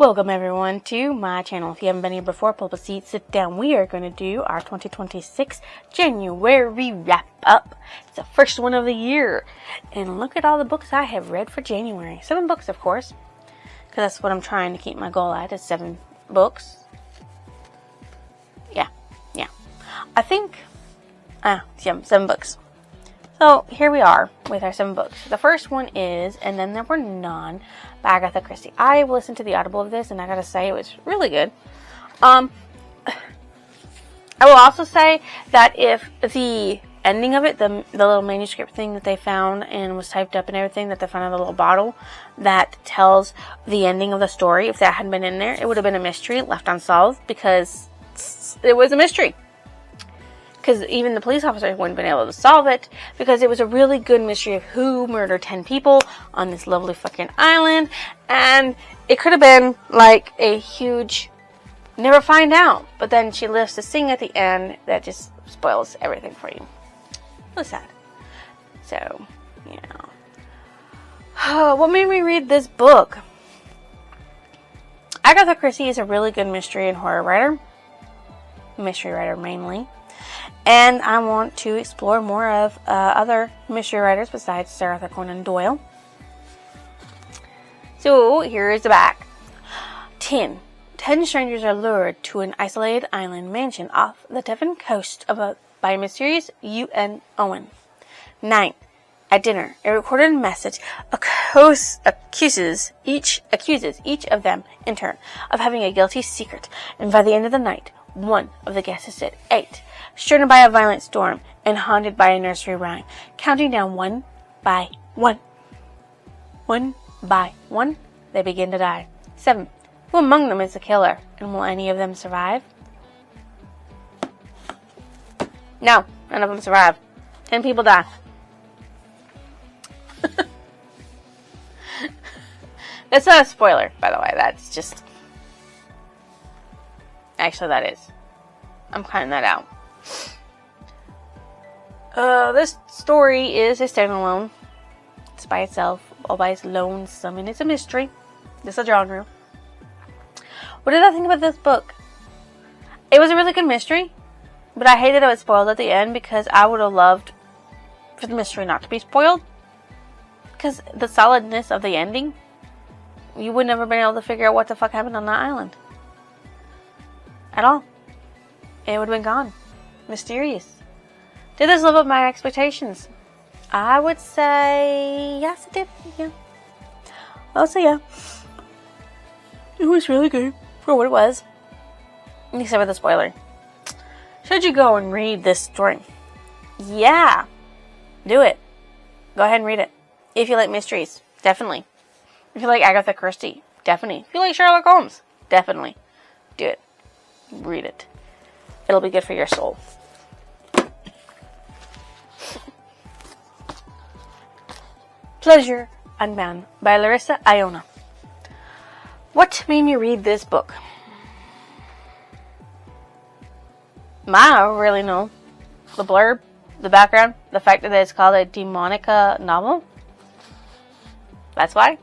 Welcome everyone to my channel. If you haven't been here before, pull up a seat, sit down. We are going to do our 2026 January wrap-up. It's the first one of the year. And look at all the books I have read for January. 7 books, of course. Because that's what I'm trying to keep my goal at, is 7 books. Yeah. I think, 7 books. So here we are with our 7 books. The first one is And Then There Were None by Agatha Christie. I listened to the Audible of this and I gotta say it was really good. I will also say that if the ending of it, the little manuscript thing that they found and was typed up and everything that they found in the little bottle that tells the ending of the story, if that hadn't been in there, it would have been a mystery left unsolved because it was a mystery. Because even the police officers wouldn't have been able to solve it, because it was a really good mystery of who murdered 10 people on this lovely fucking island, and it could have been like a huge never find out, but then she lives to sing at the end that just spoils everything for you. Really sad. So, what made me read this book? Agatha Christie is a really good mystery and horror writer. Mystery writer mainly. And I want to explore more of other mystery writers besides Sir Arthur Conan Doyle. So here is the back. 10 strangers are lured to an isolated island mansion off the Devon coast by a mysterious U.N. Owen. 9. At dinner, a recorded message accuses each of them in turn of having a guilty secret, and by the end of the night, one of the guests is dead. 8. Stricken by a violent storm and haunted by a nursery rhyme, counting down one by one. One by one, they begin to die. 7. Who among them is the killer, and will any of them survive? No, none of them survive. 10 people die. That's not a spoiler, by the way. That's just... Actually, that is. I'm cutting that out. This story is a standalone. It's by itself, all by its lonesome, and it's a mystery. It's a genre. What did I think about this book? It was a really good mystery, but I hated how it spoiled at the end because I would have loved for the mystery not to be spoiled. Because the solidness of the ending, you would never been able to figure out what the fuck happened on that island. At all. It would have been gone. Mysterious. Did this live up my expectations? I would say yes, it did. Yeah. I'll say yeah. It was really good for what it was. Except for the spoiler. Should you go and read this story? Yeah. Do it. Go ahead and read it. If you like mysteries, definitely. If you like Agatha Christie, definitely. If you like Sherlock Holmes, definitely. Do it. Read it. It'll be good for your soul. Pleasure Unbound by Larissa Iona. What made me read this book? I don't really know. The blurb, the background, the fact that it's called a demonica novel. That's why.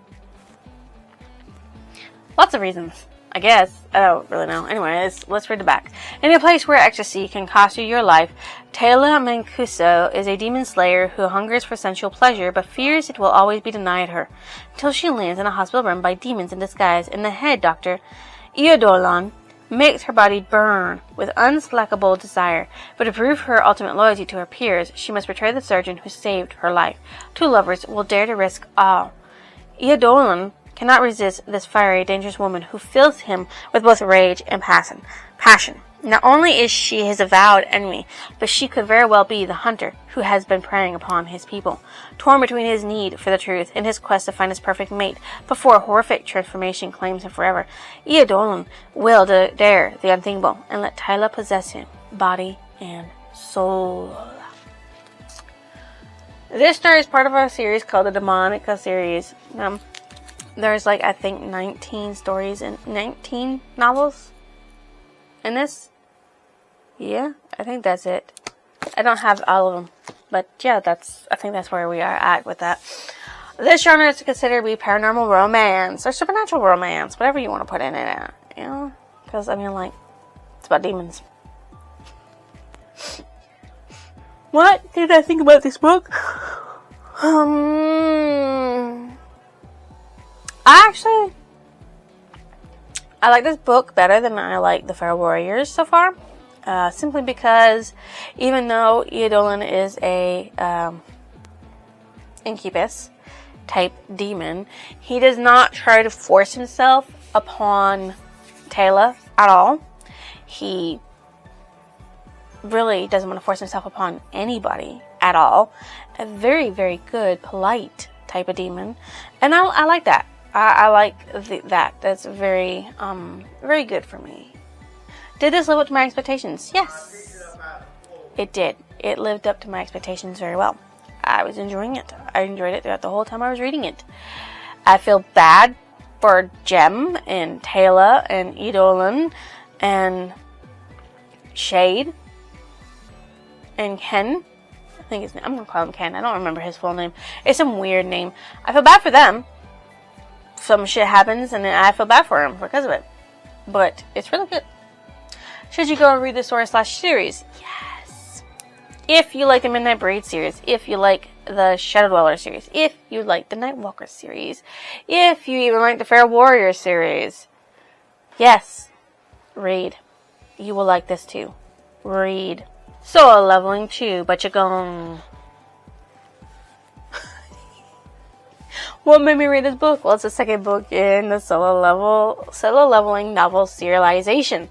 Lots of reasons. I guess. I don't really know. Anyways, let's read the back. In a place where ecstasy can cost you your life, Taylor Mancuso is a demon slayer who hungers for sensual pleasure but fears it will always be denied her, until she lands in a hospital run by demons in disguise, and the head doctor, Eodolan, makes her body burn with unslackable desire. But to prove her ultimate loyalty to her peers, she must betray the surgeon who saved her life. 2 lovers will dare to risk all. Eodolan cannot resist this fiery, dangerous woman who fills him with both rage and passion. Not only is she his avowed enemy, but she could very well be the hunter who has been preying upon his people. Torn between his need for the truth and his quest to find his perfect mate before a horrific transformation claims him forever, Eodolan will dare the unthinkable and let Tyla possess him, body and soul. This story is part of a series called the Demonica series. There's I think 19 stories and 19 novels in this. Yeah, I think that's it. I don't have all of them, but yeah, I think that's where we are at with that. This genre is considered to be paranormal romance or supernatural romance, whatever you want to put in it, you know? Because, I mean, like, it's about demons. What did I think about this book? I like this book better than I like The Fair Warriors so far. Simply because even though Eidolon is a incubus type demon, he does not try to force himself upon Taylor at all. He really doesn't want to force himself upon anybody at all. A very, very good, polite type of demon. And I like that. I like that. That's very, very good for me. Did this live up to my expectations? Yes. It did. It lived up to my expectations very well. I was enjoying it. I enjoyed it throughout the whole time I was reading it. I feel bad for Jem and Taylor and Eidolon and Shade and Ken. I'm going to call him Ken. I don't remember his full name. It's some weird name. I feel bad for them. Some shit happens and I feel bad for him because of it. But it's really good. Should you go and read the story/series? Yes. If you like the Midnight Braid series, if you like the Shadow Dweller series, if you like the Nightwalker series, if you even like the Fair Warrior series, yes, read. You will like this too. Read. Solo leveling too, but you're going. What made me read this book? Well, it's the second book in the solo leveling novel serialization.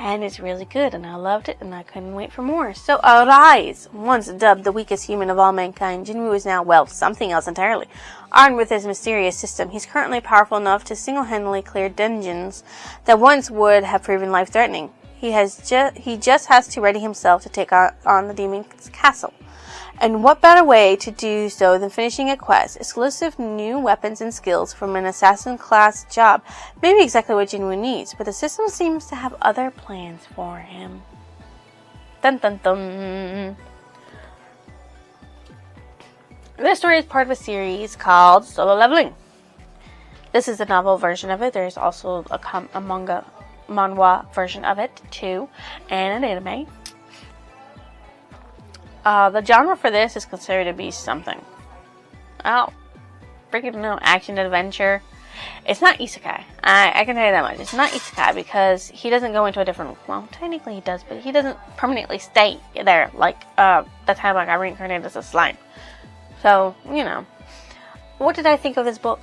And it's really good, and I loved it, and I couldn't wait for more. So, Arise! Once dubbed the weakest human of all mankind, Jinwoo is now, well, something else entirely. Armed with his mysterious system, he's currently powerful enough to single-handedly clear dungeons that once would have proven life-threatening. He just has to ready himself to take on the demon's castle. And what better way to do so than finishing a quest? Exclusive new weapons and skills from an assassin-class job may be exactly what Jinwoo needs, but the system seems to have other plans for him. Dun dun dun. This story is part of a series called Solo Leveling. This is the novel version of it. There's also a manhwa version of it too, and an anime. The genre for this is considered to be something. Oh, freaking no, action adventure. It's not isekai. I can tell you that much. It's not isekai because he doesn't go into a different. Well, technically he does, but he doesn't permanently stay there. Like the time I got reincarnated as a slime. So you know, what did I think of this book?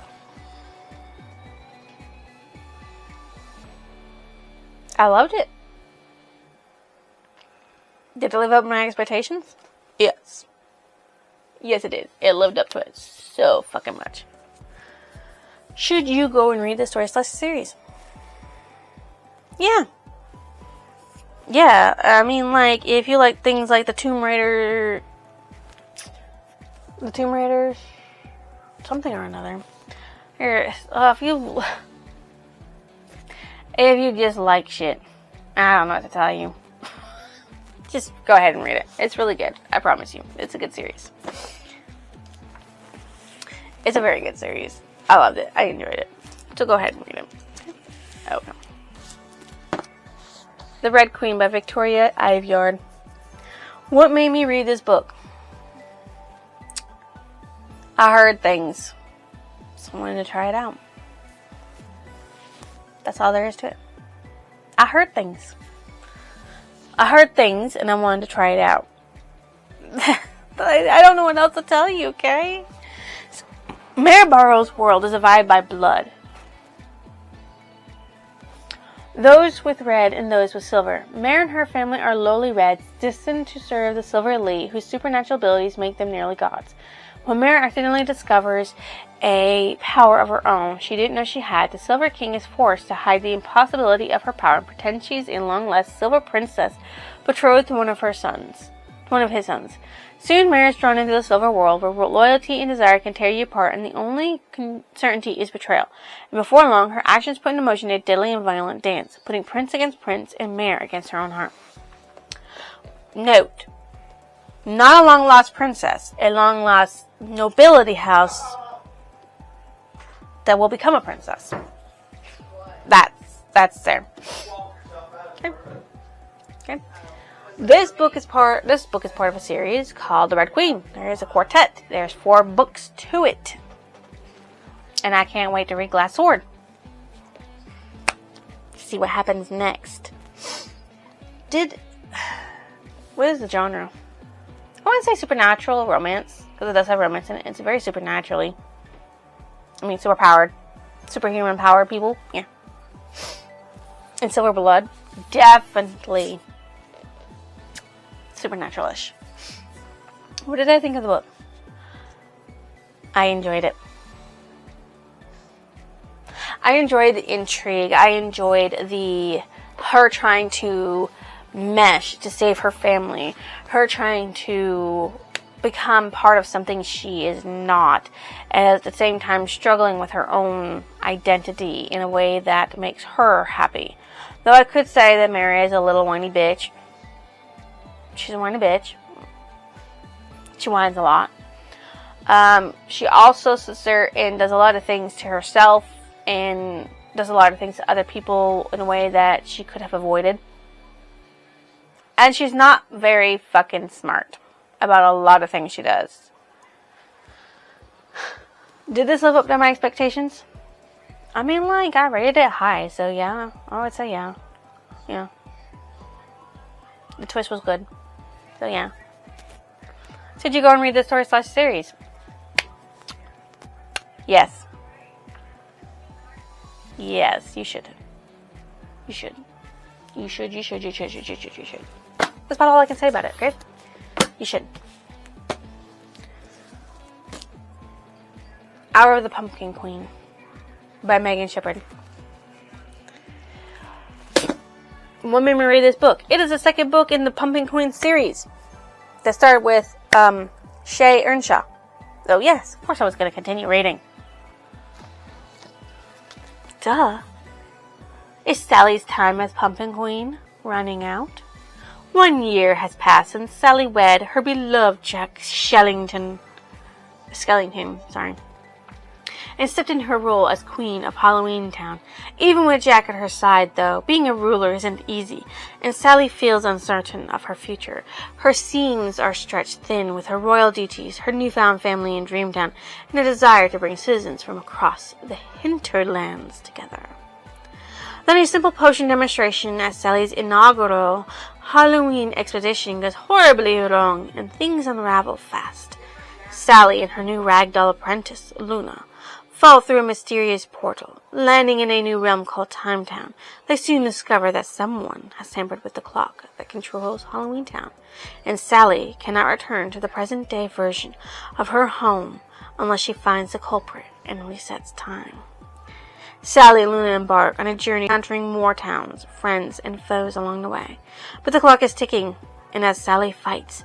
I loved it. Did it live up to my expectations? Yes. Yes, it did. It lived up to it so fucking much. Should you go and read the story/series? Yeah. Yeah, I mean, like, if you like things like the Tomb Raiders, something or another. If you just like shit, I don't know what to tell you. Just go ahead and read it. It's really good. I promise you. It's a good series. It's a very good series. I loved it. I enjoyed it. So go ahead and read it. Okay. The Red Queen by Victoria Aveyard. What made me read this book? I heard things. So I wanted to try it out. That's all there is to it. I heard things. And I wanted to try it out. I don't know what else to tell you, okay? So, Mare Barrow's world is divided by blood. Those with red and those with silver. Mare and her family are lowly reds, destined to serve the Silver Elite, whose supernatural abilities make them nearly gods. When Mare accidentally discovers a power of her own she didn't know she had, the Silver King is forced to hide the impossibility of her power and pretend she's a long-lost Silver Princess betrothed to one of his sons. Soon Mare is drawn into the Silver World, where loyalty and desire can tear you apart, and the only certainty is betrayal. And before long, her actions put into motion a deadly and violent dance, putting prince against prince and Mare against her own heart. Note: not a long-lost princess, a long-lost nobility house that will become a princess. That's there. Okay. This book is part of a series called The Red Queen. There is a quartet. There's 4 books to it. And I can't wait to read Glass Sword. See what happens next. What is the genre? I want to say supernatural romance, because it does have romance in it. It's very supernaturally. I mean, superhuman powered people. Yeah. And Silver Blood, definitely supernatural-ish. What did I think of the book? I enjoyed it. I enjoyed the intrigue. I enjoyed her trying to mesh to save her family. Her trying to become part of something she is not. And at the same time struggling with her own identity in a way that makes her happy. Though I could say that Mary is a little whiny bitch. She's a whiny bitch. She whines a lot. She also sits there and does a lot of things to herself and does a lot of things to other people in a way that she could have avoided. And she's not very fucking smart about a lot of things she does. Did this live up to my expectations? I mean, like, I rated it high, so yeah. I would say yeah. Yeah. The twist was good. So yeah. Should you go and read the story/series? Yes. Yes, you should. You should. You should. That's about all I can say about it, okay? You should. Hour of the Pumpkin Queen by Megan Shepherd. What made me read this book? It is the second book in the Pumpkin Queen series that started with Shay Earnshaw. So yes, of course I was going to continue reading. Duh. Is Sally's time as Pumpkin Queen running out? 1 year has passed since Sally wed her beloved Jack Skellington, and stepped into her role as Queen of Halloween Town. Even with Jack at her side, though, being a ruler isn't easy, and Sally feels uncertain of her future. Her seams are stretched thin with her royal duties, her newfound family in Dreamtown, and a desire to bring citizens from across the hinterlands together. Then a simple potion demonstration at Sally's inaugural Halloween expedition goes horribly wrong, and things unravel fast. Sally and her new ragdoll apprentice, Luna, fall through a mysterious portal, landing in a new realm called Time Town. They soon discover that someone has tampered with the clock that controls Halloween Town, and Sally cannot return to the present-day version of her home unless she finds the culprit and resets time. Sally and Luna embark on a journey encountering more towns, friends, and foes along the way. But the clock is ticking, and as Sally fights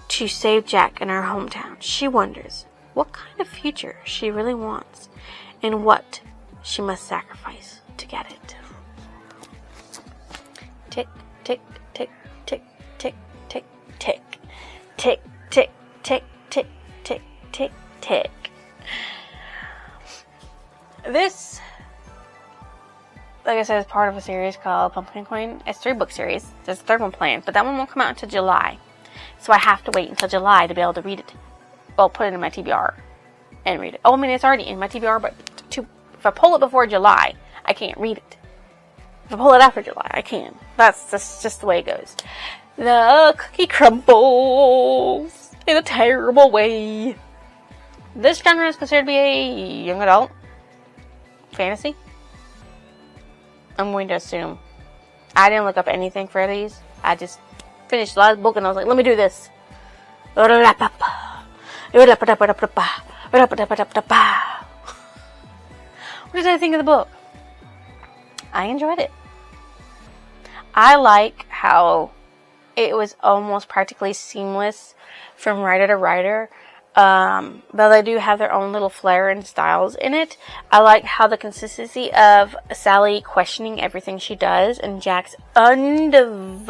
to save Jack in her hometown, she wonders what kind of future she really wants and what she must sacrifice to get it. Tick, tick, tick, tick, tick, tick, tick. Tick, tick, tick, tick, tick, tick, tick. This, like I said, is part of a series called Pumpkin Queen. It's a 3-book series. There's a 3rd one planned, but that one won't come out until July. So I have to wait until July to be able to read it. Well, put it in my TBR and read it. Oh, I mean, it's already in my TBR, but if I pull it before July, I can't read it. If I pull it after July, I can. That's just the way it goes. The cookie crumbles in a terrible way. This genre is considered to be a young adult fantasy. I'm going to assume. I didn't look up anything for these. I just finished the last book and I was like, let me do this. Wrapup. What did I think of the book? I enjoyed it. I like how it was almost practically seamless from writer to writer. But they do have their own little flair and styles in it. I like how the consistency of Sally questioning everything she does and Jack's undivided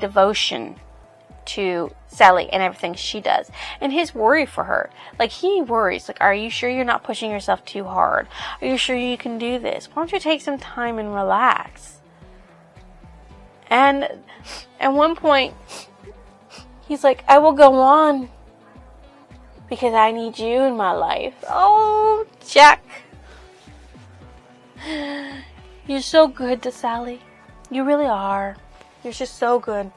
devotion to Sally and everything she does, and his worry for her. Like, he worries, like, are you sure you're not pushing yourself too hard? Are you sure you can do this? Why don't you take some time and relax? And at one point, he's like, I will go on because I need you in my life. Oh, Jack. You're so good to Sally. You really are. You're just so good.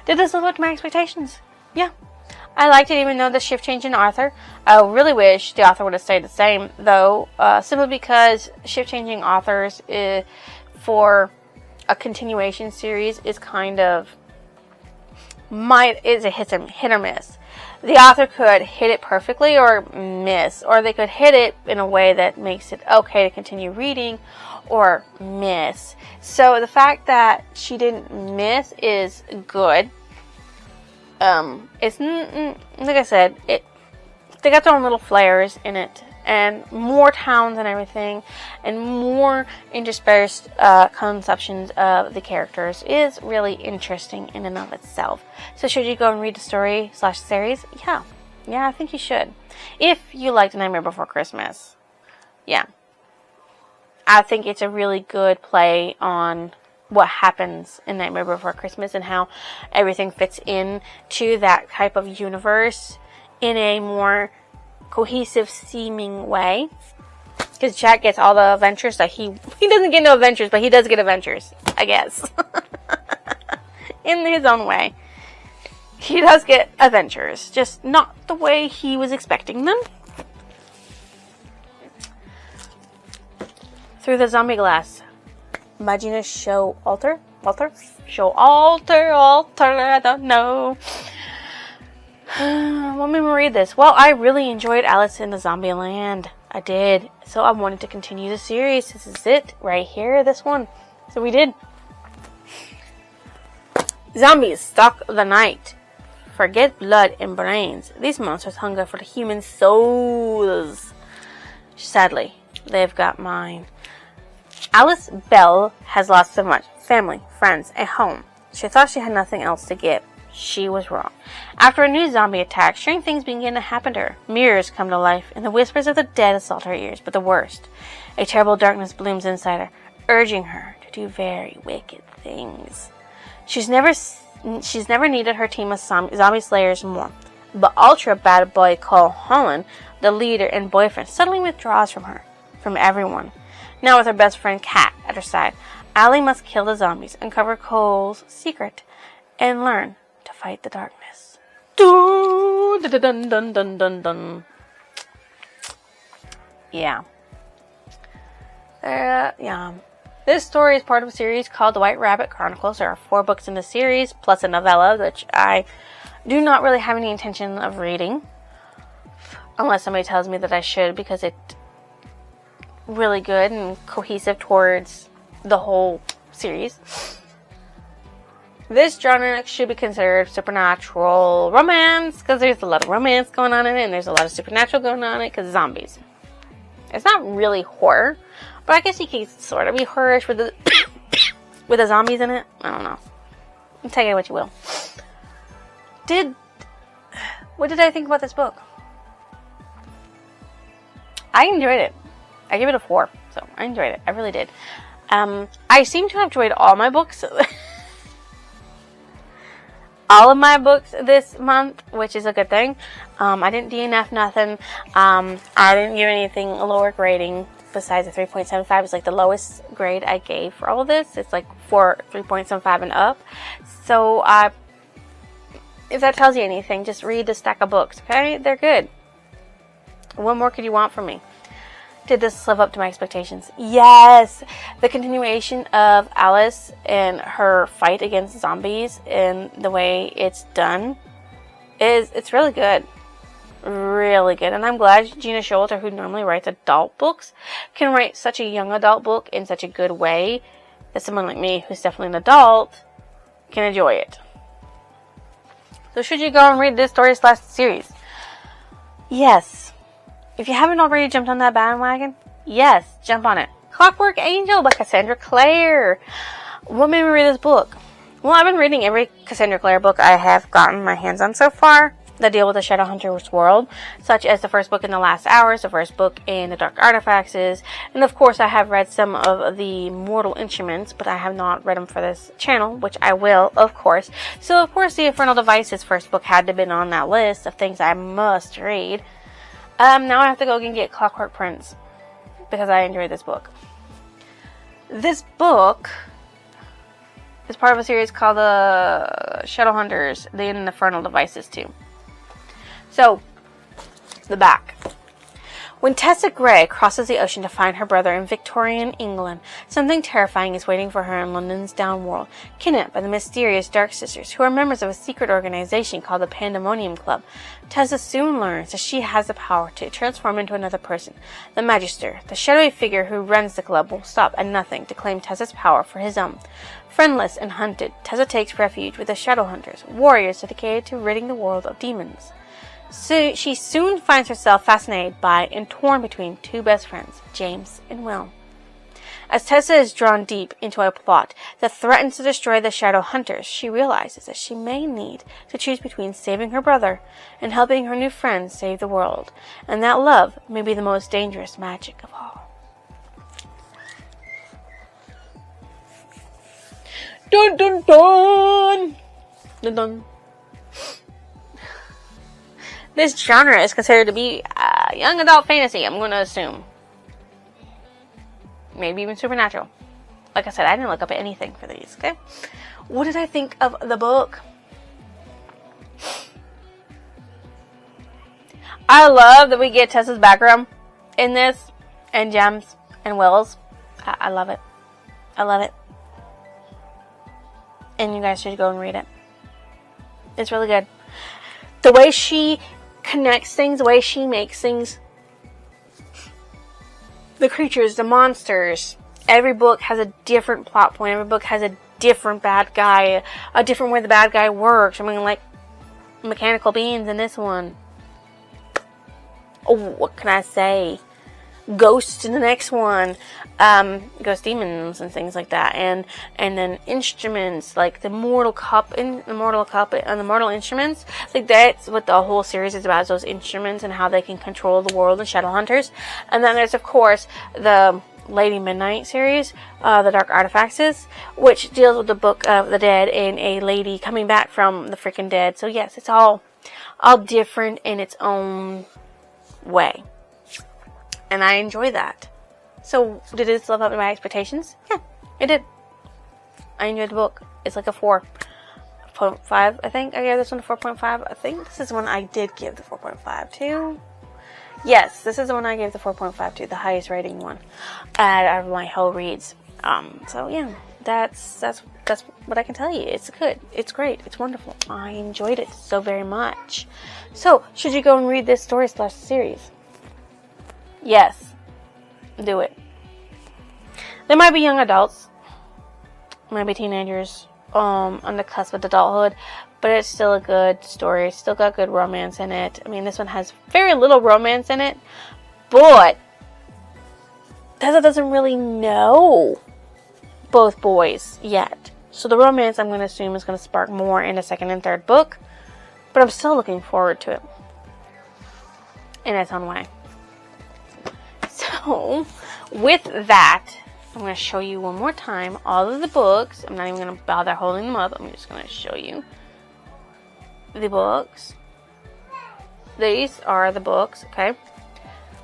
Did this live up to my expectations? Yeah. I liked it, even though the shift change in author. I really wish the author would have stayed the same, though, simply because shift changing authors for a continuation series is kind of is a hit or miss. The author could hit it perfectly or miss, or they could hit it in a way that makes it okay to continue reading, or miss. So the fact that she didn't miss is good. It's like I said, they got their own little flares in it, and more towns and everything, and more interspersed conceptions of the characters is really interesting in and of itself. So should you go and read the story/series? Yeah, I think you should. If you liked Nightmare Before Christmas, yeah, I think it's a really good play on what happens in Nightmare Before Christmas and how everything fits in to that type of universe in a more cohesive seeming way. Because Jack gets all the adventures that he doesn't get no adventures, but he does get adventures, I guess. In his own way. He does get adventures, just not the way he was expecting them. Through the Zombie Glass by Gina Showalter, I don't know. Let me read this. Well, I really enjoyed Alice in the Zombie Land. I did. So I wanted to continue the series. This is it right here, this one. So we did. Zombies stalk the night. Forget blood and brains. These monsters hunger for the human souls. Sadly, they've got mine. Alice Bell has lost so much. Family, friends, and home. She thought she had nothing else to give. She was wrong. After a new zombie attack, strange things begin to happen to her. Mirrors come to life, and the whispers of the dead assault her ears. But the worst, a terrible darkness blooms inside her, urging her to do very wicked things. She's never needed her team of zombie slayers more. But ultra bad boy Cole Holland, the leader and boyfriend, suddenly withdraws from her, from everyone. Now with her best friend Kat at her side, Allie must kill the zombies, uncover Cole's secret, and learn to fight the darkness. Dun, dun, dun, dun, dun, dun. Yeah. This story is part of a series called The White Rabbit Chronicles. There are 4 books in the series, plus a novella, which I do not really have any intention of reading. Unless somebody tells me that I should, because it's really good and cohesive towards the whole series. This genre should be considered supernatural romance, because there's a lot of romance going on in it, and there's a lot of supernatural going on in it, because zombies. It's not really horror, but I guess you can sort of be horrorish with the with the zombies in it. I don't know. Take it what you will. What did I think about this book? I enjoyed it. I gave it a 4, so I enjoyed it. I really did. I seem to have enjoyed all my books. All of my books this month, which is a good thing. I didn't DNF nothing. I didn't give anything a lower grading besides a 3.75. It's like the lowest grade I gave for all of this. It's like 3.75 and up. So, if that tells you anything, just read the stack of books, okay? They're good. What more could you want from me? Did this live up to my expectations? Yes! The continuation of Alice and her fight against zombies and the way it's done it's really good. Really good. And I'm glad Gina Showalter, who normally writes adult books, can write such a young adult book in such a good way that someone like me, who's definitely an adult, can enjoy it. So should you go and read this story/series? Yes. If you haven't already jumped on that bandwagon, yes, jump on it. Clockwork Angel by Cassandra Clare. What made me read this book? Well, I've been reading every Cassandra Clare book I have gotten my hands on so far that deal with the Shadowhunters world, such as the first book in The Last Hours, the first book in The Dark Artifacts, and of course I have read some of the Mortal Instruments, but I have not read them for this channel, which I will, of course. So, of course, the Infernal Devices first book had to have been on that list of things I must read. Now I have to go and get Clockwork Prince, because I enjoyed this book. This book is part of a series called the Shadowhunters, the Infernal Devices too. So, the back. When Tessa Gray crosses the ocean to find her brother in Victorian England, something terrifying is waiting for her in London's downworld, kidnapped by the mysterious Dark Sisters, who are members of a secret organization called the Pandemonium Club. Tessa soon learns that she has the power to transform into another person. The Magister, the shadowy figure who runs the club, will stop at nothing to claim Tessa's power for his own. Friendless and hunted, Tessa takes refuge with the Shadowhunters, warriors dedicated to ridding the world of demons. So she soon finds herself fascinated by and torn between two best friends, James and Will. As Tessa is drawn deep into a plot that threatens to destroy the Shadowhunters, she realizes that she may need to choose between saving her brother and helping her new friends save the world, and that love may be the most dangerous magic of all. Dun dun dun! Dun dun. This genre is considered to be young adult fantasy, I'm going to assume. Maybe even supernatural. Like I said, I didn't look up anything for these, okay? What did I think of the book? I love that we get Tessa's background in this, and Gems and Will's. I love it. I love it. And you guys should go and read it. It's really good. The way she connects things, the way she makes things, the creatures, the monsters, every book has a different plot point, every book has a different bad guy, a different way the bad guy works. I mean, like mechanical beings in this one. Oh, what can I say? Ghosts in the next one, ghost demons and things like that, and then instruments like the Mortal Cup and the Mortal Instruments. Like that's what the whole series is about, is those instruments and how they can control the world of Shadowhunters. And then there's of course the Lady Midnight series, the Dark Artifacts, which deals with the Book of the Dead and a lady coming back from the freaking dead. So yes, it's all different in its own way. And I enjoy that. So, did this live up to my expectations? Yeah, it did. I enjoyed the book. It's like a 4.5, I think. I gave this one a 4.5. I think this is one I did give the 4.5 to. Yes, this is the one I gave the 4.5 to. The highest rating one out of my whole reads. So, yeah. That's what I can tell you. It's good. It's great. It's wonderful. I enjoyed it so very much. So, should you go and read this story/series? Yes, do it. There might be young adults, might be teenagers, on the cusp of adulthood, but it's still a good story. It's still got good romance in it. I mean, this one has very little romance in it, but Tessa doesn't really know both boys yet. So the romance, I'm going to assume, is going to spark more in the second and third book, but I'm still looking forward to it in its own way. So, with that, I'm going to show you one more time all of the books. I'm not even going to bother holding them up. I'm just going to show you the books. These are the books, okay,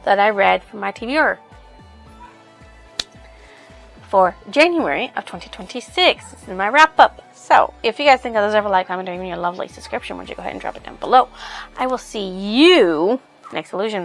that I read for my TBR for January of 2026. This is my wrap-up. So, if you guys think I deserve a like, comment, or even your lovely subscription, would you go ahead and drop it down below. I will see you next illusion.